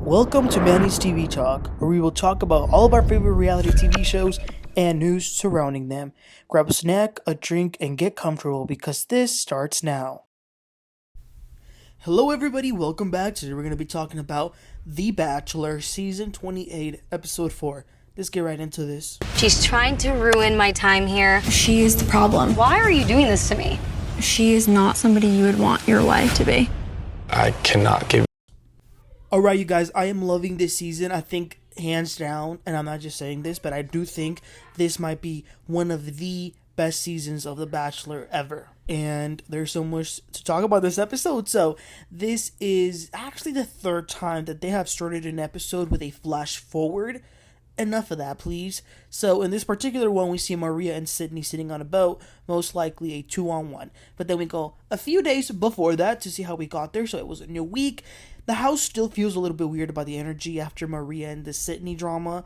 Welcome to Manny's TV Talk, where we will talk about all of our favorite reality TV shows and news surrounding them. Grab a snack, a drink, and get comfortable because this starts now. Hello, everybody. Welcome back. Today we're going to be talking about The Bachelor Season 28, Episode 4. Let's get right into this. She's trying to ruin my time here. She is the problem. Why are you doing this to me? She is not somebody you would want your wife to be. I cannot give. Alright, you guys, I am loving this season. I think, hands down, and I'm not just saying this, but I do think this might be one of the best seasons of The Bachelor ever. And there's so much to talk about this episode. So, this is actually the third time that they have started an episode with a flash forward. Enough of that, please. So, in this particular one, we see Maria and Sydney sitting on a boat, most likely a 2-on-1. But then we go a few days before that to see how we got there. So, it was a new week. The house still feels a little bit weird about the energy after Maria and the Sydney drama.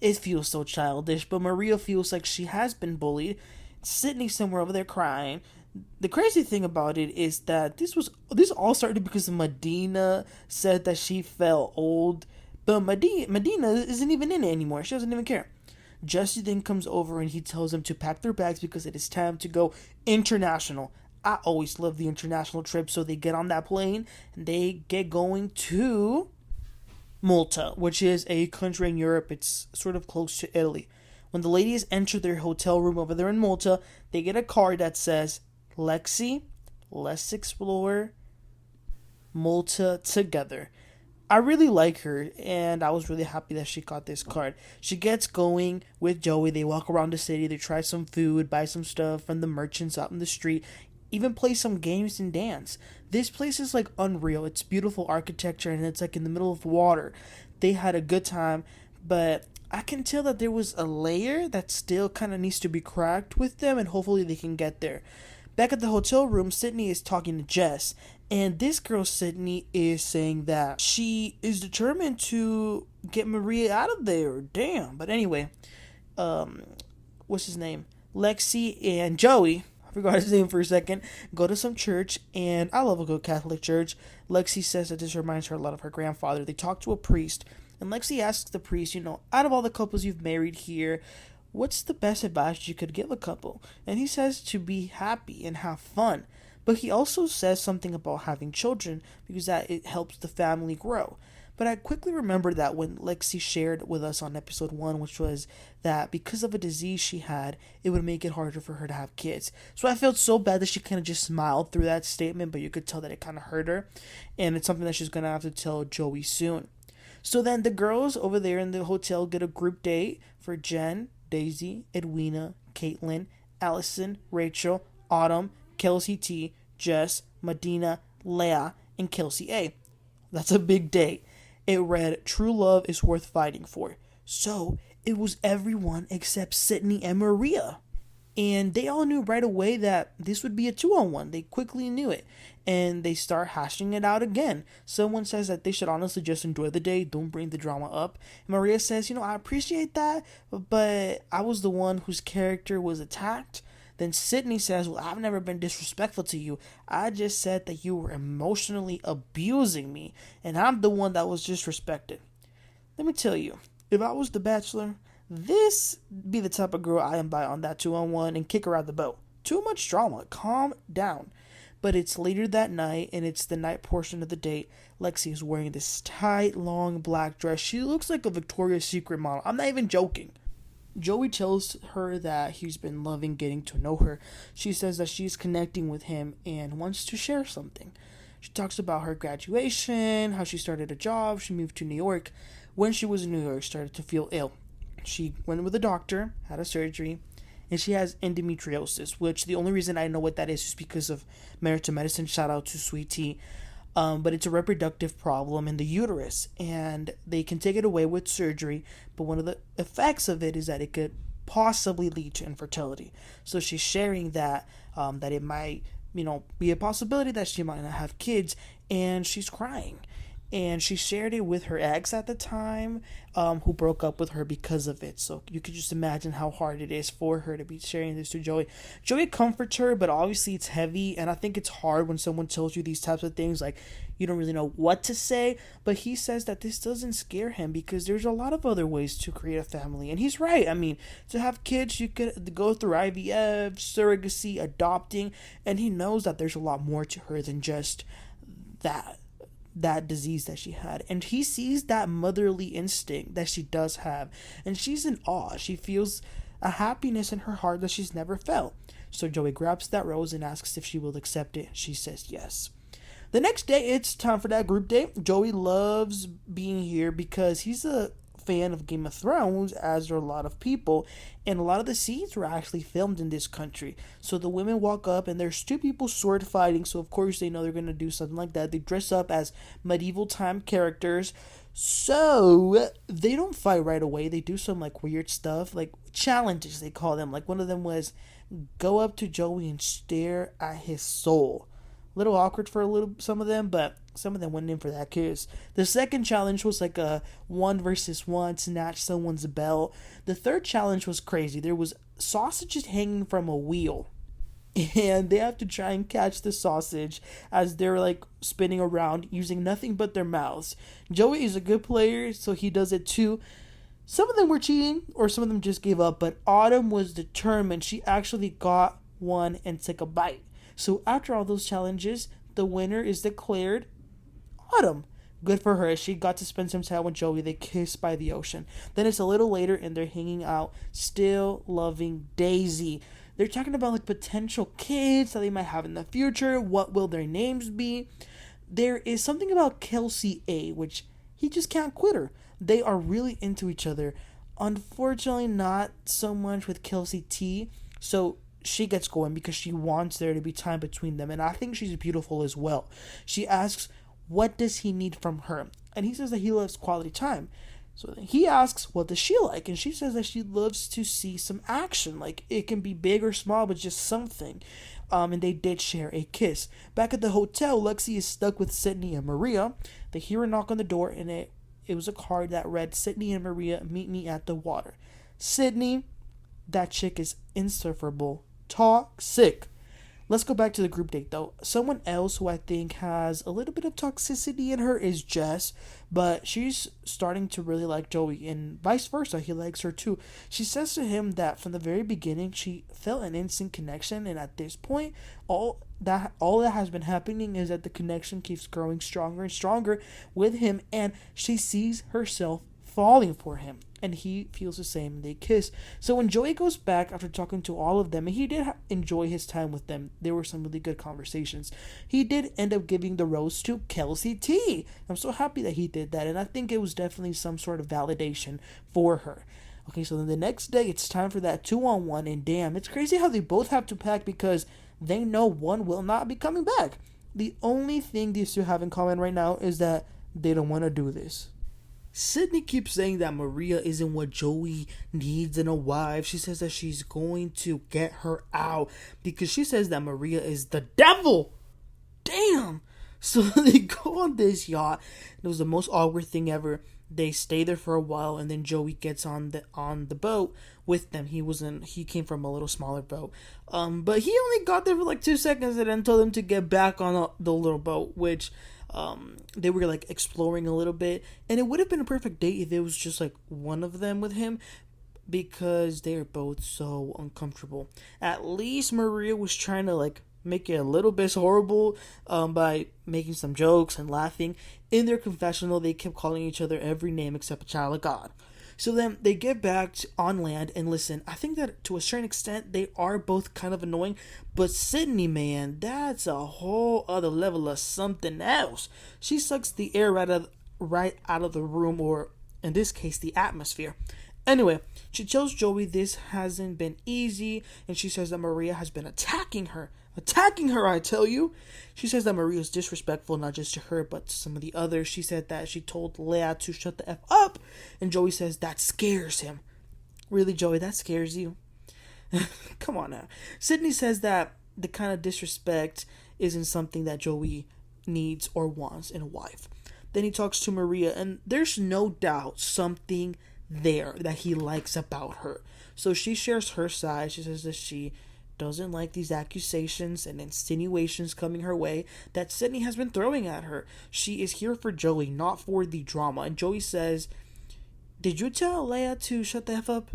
It feels so childish, but Maria feels like she has been bullied. Sydney's somewhere over there crying. The crazy thing about it is that this all started because Medina said that she felt old. But Medina isn't even in it anymore. She doesn't even care. Jesse then comes over and he tells them to pack their bags because it is time to go international. I always love the international trip, so they get on that plane and they get going to Malta, which is a country in Europe. It's sort of close to Italy. When the ladies enter their hotel room over there in Malta, they get a card that says, Lexi, let's explore Malta together. I really like her, and I was really happy that she got this card. She gets going with Joey. They walk around the city. They try some food, buy some stuff from the merchants out in the street, even play some games and dance. This place is like unreal. It's beautiful architecture, and it's like in the middle of water. They had a good time, but I can tell that there was a layer that still kind of needs to be cracked with them, and hopefully they can get there. Back at the hotel room, Sydney is talking to Jess. And this girl, Sydney, is saying that she is determined to get Maria out of there. Damn. But anyway, what's his name? Lexi and Joey, I forgot his name for a second, go to some church. And I love a good Catholic church. Lexi says that this reminds her a lot of her grandfather. They talk to a priest. And Lexi asks the priest, out of all the couples you've married here, what's the best advice you could give a couple? And he says to be happy and have fun. But he also says something about having children because that it helps the family grow. But I quickly remembered that when Lexi shared with us on episode 1, which was that because of a disease she had, it would make it harder for her to have kids. So I felt so bad that she kind of just smiled through that statement, but you could tell that it kind of hurt her. And it's something that she's going to have to tell Joey soon. So then the girls over there in the hotel get a group date for Jenn, Daisy, Edwina, Caitlin, Allison, Rachel, Autumn, Kelsey T, Jess, Medina, Leah, and Kelsey A. That's a big date. It read, True love is worth fighting for. So, it was everyone except Sydney and Maria. And they all knew right away that this would be a 2-on-1. They quickly knew it. And they start hashing it out again. Someone says that they should honestly just enjoy the day. Don't bring the drama up. And Maria says, I appreciate that, but I was the one whose character was attacked. Then Sydney says, well, I've never been disrespectful to you. I just said that you were emotionally abusing me, and I'm the one that was disrespected. Let me tell you, if I was the Bachelor, this be the type of girl I invite on that 2-on-1 and kick her out the boat. Too much drama. Calm down. But it's later that night, and it's the night portion of the date. Lexi is wearing this tight, long black dress. She looks like a Victoria's Secret model. I'm not even joking. Joey tells her that he's been loving getting to know her. She says that she's connecting with him and wants to share something. She talks about her graduation, how she started a job, she moved to New York. When she was in New York, started to feel ill. She went with a doctor, had a surgery, and she has endometriosis, which the only reason I know what that is because of Merit to Medicine. Shout out to Sweet Tea. But it's a reproductive problem in the uterus, and they can take it away with surgery, but one of the effects of it is that it could possibly lead to infertility. So she's sharing that it might, be a possibility that she might not have kids, and she's crying. and she shared it with her ex at the time, who broke up with her because of it. So you could just imagine how hard it is for her to be sharing this to Joey. Joey comforts her, but obviously it's heavy, and I think it's hard when someone tells you these types of things, like you don't really know what to say. But he says that this doesn't scare him because there's a lot of other ways to create a family, and he's right. I mean, to have kids, you could go through IVF, surrogacy, adopting, and he knows that there's a lot more to her than just that disease that she had, and he sees that motherly instinct that she does have, and she's in awe. She feels a happiness in her heart that she's never felt. So Joey grabs that rose and asks if she will accept it. She says yes. The next day, it's time for that group date. Joey loves being here because he's a fan of Game of Thrones, as are a lot of people, and a lot of the scenes were actually filmed in this country. So the women walk up and there's two people sword fighting, so of course they know they're gonna do something like that. They dress up as medieval time characters, so they don't fight right away. They do some like weird stuff, like challenges they call them. Like one of them was go up to Joey and stare at his soul. A little awkward for some of them, but some of them went in for that kiss. The second challenge was like a 1-versus-1, snatch someone's belt. The third challenge was crazy. There was sausages hanging from a wheel, and they have to try and catch the sausage as they're like spinning around using nothing but their mouths. Joey is a good player, so he does it too. Some of them were cheating, or some of them just gave up, but Autumn was determined. She actually got one and took a bite. So after all those challenges, the winner is declared Autumn. Good for her. She got to spend some time with Joey. They kiss by the ocean. Then it's a little later and they're hanging out, still loving Daisy. They're talking about like potential kids that they might have in the future. What will their names be? There is something about Kelsey A, which he just can't quit her. They are really into each other. Unfortunately, not so much with Kelsey T. So she gets going because she wants there to be time between them, and I think she's beautiful as well. She asks, what does he need from her? And he says that he loves quality time. So then he asks, what does she like? And she says that she loves to see some action. Like, it can be big or small, but just something. And they did share a kiss. Back at the hotel, Lexi is stuck with Sydney and Maria. They hear a knock on the door, and it was a card that read, Sydney and Maria, meet me at the water. Sydney, that chick is insufferable. Toxic. Let's go back to the group date though. Someone else who I think has a little bit of toxicity in her is Jess, but she's starting to really like Joey, and vice versa, he likes her too. She says to him that from the very beginning she felt an instant connection, and at this point all that has been happening is that the connection keeps growing stronger and stronger with him, and she sees herself falling for him, and he feels the same, and they kiss. So when Joey goes back after talking to all of them, and he did enjoy his time with them, there were some really good conversations, he did end up giving the rose to Kelsey T. I'm so happy that he did that, and I think it was definitely some sort of validation for her. Okay, so then the next day it's time for that 2-on-1, and damn, it's crazy how they both have to pack because they know one will not be coming back. The only thing these two have in common right now is that they don't want to do this. Sydney keeps saying that Maria isn't what Joey needs in a wife. She says that she's going to get her out because she says that Maria is the devil. Damn. So they go on this yacht. It was the most awkward thing ever. They stay there for a while, and then Joey gets on the boat with them. He came from a little smaller boat, but he only got there for like 2 seconds and then told them to get back on the little boat, which they were like exploring a little bit, and it would have been a perfect date if it was just like one of them with him, because they are both so uncomfortable. At least Maria was trying to like make it a little bit horrible by making some jokes and laughing. In their confessional, they kept calling each other every name except a child of God. So then they get back on land, and listen, I think that to a certain extent they are both kind of annoying, but Sydney, man, that's a whole other level of something else. She sucks the air right out of the room, or in this case the atmosphere. Anyway, she tells Joey this hasn't been easy, and she says that Maria has been attacking her, I tell you. She says that Maria is disrespectful, not just to her, but to some of the others. She said that she told Leah to shut the F up, and Joey says that scares him. Really, Joey, that scares you? Come on now. Sydney says that the kind of disrespect isn't something that Joey needs or wants in a wife. Then he talks to Maria, and there's no doubt something there that he likes about her. So she shares her side. She says that she doesn't like these accusations and insinuations coming her way that Sydney has been throwing at her. She is here for Joey, not for the drama. And Joey says, "Did you tell Leia to shut the F up?"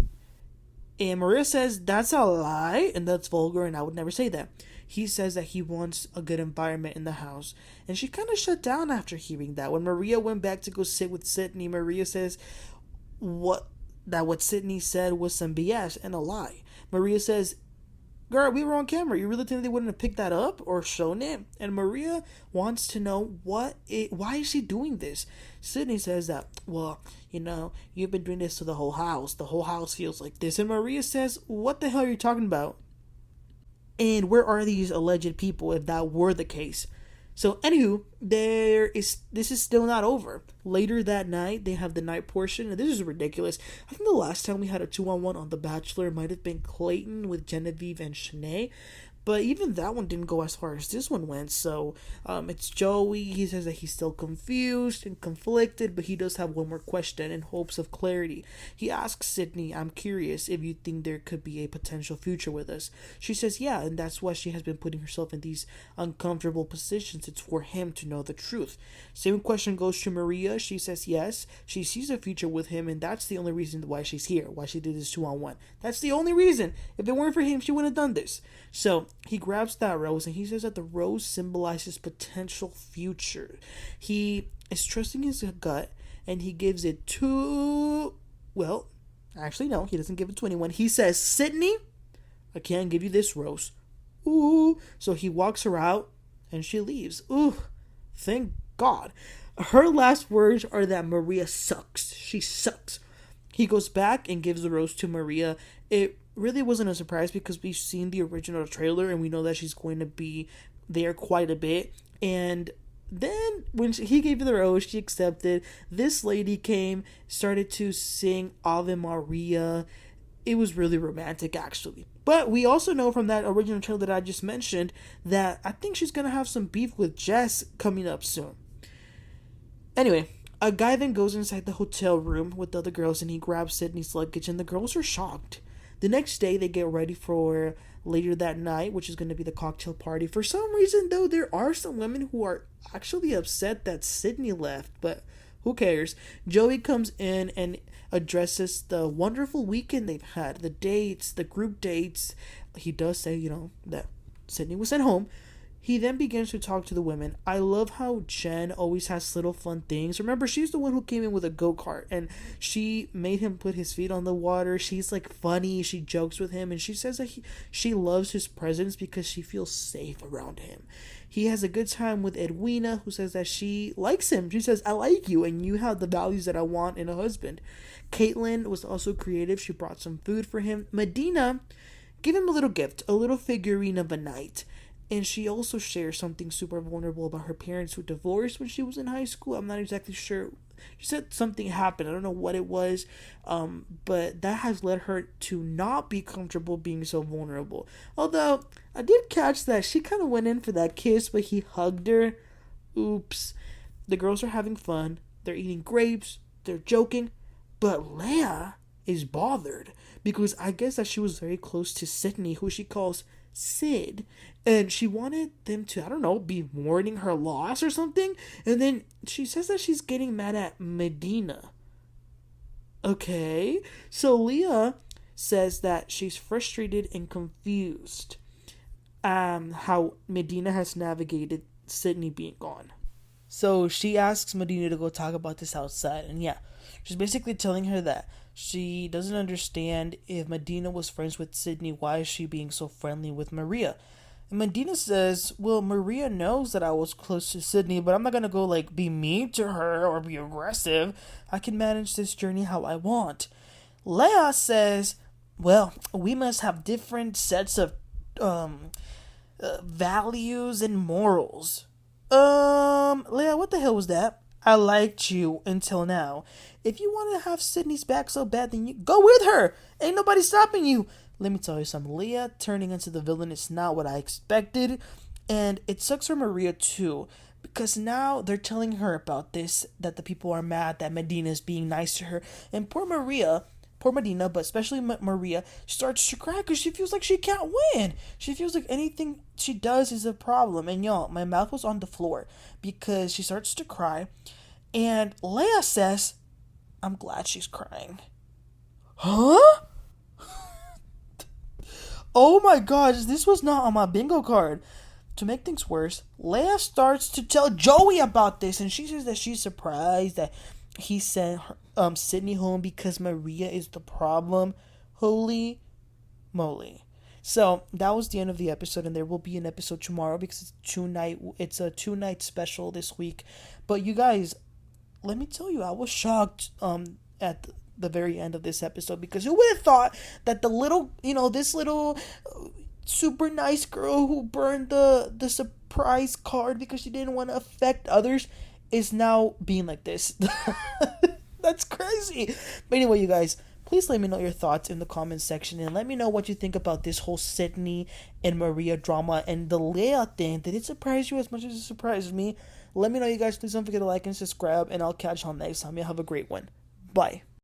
And Maria says, "That's a lie, and that's vulgar, and I would never say that." He says that he wants a good environment in the house. And she kind of shut down after hearing that. When Maria went back to go sit with Sydney, Maria says what Sydney said was some BS and a lie. Maria says, "Girl, we were on camera. You really think they wouldn't have picked that up or shown it?" And Maria wants to know why is she doing this? Sydney says that, "Well, you've been doing this to the whole house. The whole house feels like this." And Maria says, "What the hell are you talking about? And where are these alleged people if that were the case?" So, anywho, this is still not over. Later that night, they have the night portion, and this is ridiculous. I think the last time we had a 2-on-1 on The Bachelor might have been Clayton with Genevieve and Shanae. But even that one didn't go as far as this one went. So it's Joey. He says that he's still confused and conflicted, but he does have one more question in hopes of clarity. He asks Sydney, "I'm curious if you think there could be a potential future with us." She says, "Yeah," and that's why she has been putting herself in these uncomfortable positions. It's for him to know the truth. Same question goes to Maria. She says yes. She sees a future with him, and that's the only reason why she's here, why she did this 2-on-1. That's the only reason. If it weren't for him, she wouldn't have done this. So he grabs that rose and he says that the rose symbolizes potential future. He is trusting his gut and he gives it to, well, actually no, he doesn't give it to anyone. He says, "Sydney, I can't give you this rose." Ooh. So he walks her out and she leaves. Ooh, thank God. Her last words are that Maria sucks. She sucks. He goes back and gives the rose to Maria. It really wasn't a surprise because we've seen the original trailer and we know that she's going to be there quite a bit. And then when he gave her the rose, she accepted. This lady came, started to sing Ave Maria. It was really romantic, actually. But we also know from that original trailer that I just mentioned that I think she's going to have some beef with Jess coming up soon. Anyway, a guy then goes inside the hotel room with the other girls and he grabs Sydney's luggage and the girls are shocked. The next day, they get ready for later that night, which is going to be the cocktail party. For some reason, though, there are some women who are actually upset that Sydney left, but who cares? Joey comes in and addresses the wonderful weekend they've had, the dates, the group dates. He does say, that Sydney was sent home. He then begins to talk to the women. I love how Jenn always has little fun things. Remember, she's the one who came in with a go-kart and she made him put his feet on the water. She's like funny. She jokes with him and she says that she loves his presence because she feels safe around him. He has a good time with Edwina, who says that she likes him. She says, "I like you and you have the values that I want in a husband." Caitlin was also creative. She brought some food for him. Medina gave him a little gift, a little figurine of a knight. And she also shares something super vulnerable about her parents who divorced when she was in high school. I'm not exactly sure. She said something happened. I don't know what it was. But that has led her to not be comfortable being so vulnerable. Although, I did catch that she kind of went in for that kiss, but he hugged her. Oops. The girls are having fun. They're eating grapes. They're joking. But Leia is bothered because I guess that she was very close to Sydney, who she calls Sid, and she wanted them to, I don't know, be mourning her loss or something. And then she says that she's getting mad at Medina. Okay, so Leah says that she's frustrated and confused how Medina has navigated Sydney being gone. So she asks Medina to go talk about this outside, and yeah, she's basically telling her that she doesn't understand if Medina was friends with Sydney, why is she being so friendly with Maria? And Medina says, well, Maria knows that I was close to Sydney, but I'm not going to go be mean to her or be aggressive. I can manage this journey how I want. Leia says, well, we must have different sets of values and morals. Leia, what the hell was that? I liked you until now. If you want to have Sydney's back so bad, then you go with her. Ain't nobody stopping you. Let me tell you something. Leah turning into the villain is not what I expected. And it sucks for Maria too, because now they're telling her about this, that the people are mad that Medina's being nice to her. And poor Medina, but especially Maria, starts to cry because she feels like she can't win. She feels like anything she does is a problem. And y'all, my mouth was on the floor because she starts to cry. And Leah says, I'm glad she's crying. Huh? Oh my gosh, this was not on my bingo card. To make things worse, Leah starts to tell Joey about this, and she says that she's surprised that he sent her, Sydney home because Maria is the problem. Holy moly. So that was the end of the episode, and there will be an episode tomorrow because it's a 2-night special this week. But you guys, let me tell you, I was shocked at the very end of this episode, because who would have thought that this little super nice girl who burned the surprise card because she didn't want to affect others is now being like this. That's crazy. But anyway, you guys, please let me know your thoughts in the comments section, and let me know what you think about this whole Sydney and Maria drama and the Leah thing. Did it surprise you as much as it surprised me? Let me know, you guys. Please don't forget to like and subscribe, and I'll catch you on next time. You have a great one. Bye.